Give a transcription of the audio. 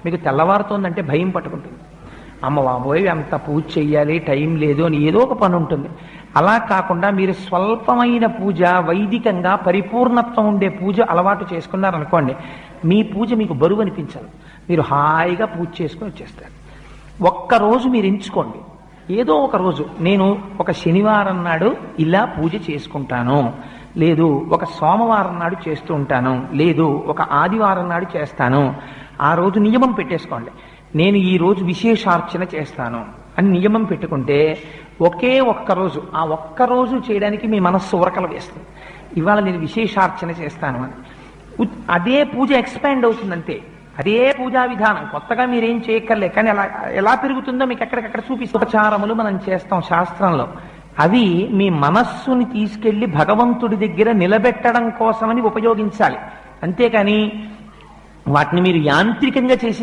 మీకు తెల్లవారుతోందంటే భయం పట్టుకుంటుంది. అమ్మ బాబోయ్ అంత పూజ చెయ్యాలి, టైం లేదు అని ఏదో ఒక పని ఉంటుంది. అలా కాకుండా మీరు స్వల్పమైన పూజ, వైదికంగా పరిపూర్ణత్వం ఉండే పూజ అలవాటు చేసుకున్నారనుకోండి, మీ పూజ మీకు బరువు అనిపించదు. మీరు హాయిగా పూజ చేసుకుని వచ్చేస్తారు. ఒక్కరోజు మీరు ఎంచుకోండి, ఏదో ఒక రోజు నేను ఒక శనివారం నాడు ఇలా పూజ చేసుకుంటాను, లేదు ఒక సోమవారం నాడు చేస్తూ ఉంటాను, లేదు ఒక ఆదివారం నాడు చేస్తాను. ఆ రోజు నియమం పెట్టేసుకోండి. నేను ఈ రోజు విశేషార్చన చేస్తాను అని నియమం పెట్టుకుంటే ఒకే ఒక్కరోజు, ఆ ఒక్కరోజు చేయడానికి మీ మనస్సు ఉరకలు వేస్తుంది. ఇవాళ నేను విశేషార్చన చేస్తాను అని అదే పూజ ఎక్స్పాండ్ అవుతుందంతే. అదే పూజా విధానం, కొత్తగా మీరేం చేయక్కర్లే. కానీ అలా ఎలా పెరుగుతుందో మీకు ఎక్కడికక్కడ చూపిస్తూ ఉపచారములు మనం చేస్తాం శాస్త్రంలో. అవి మీ మనస్సుని తీసుకెళ్లి భగవంతుడి దగ్గర నిలబెట్టడం కోసమని ఉపయోగించాలి. అంతేకాని వాటిని మీరు యాంత్రికంగా చేసి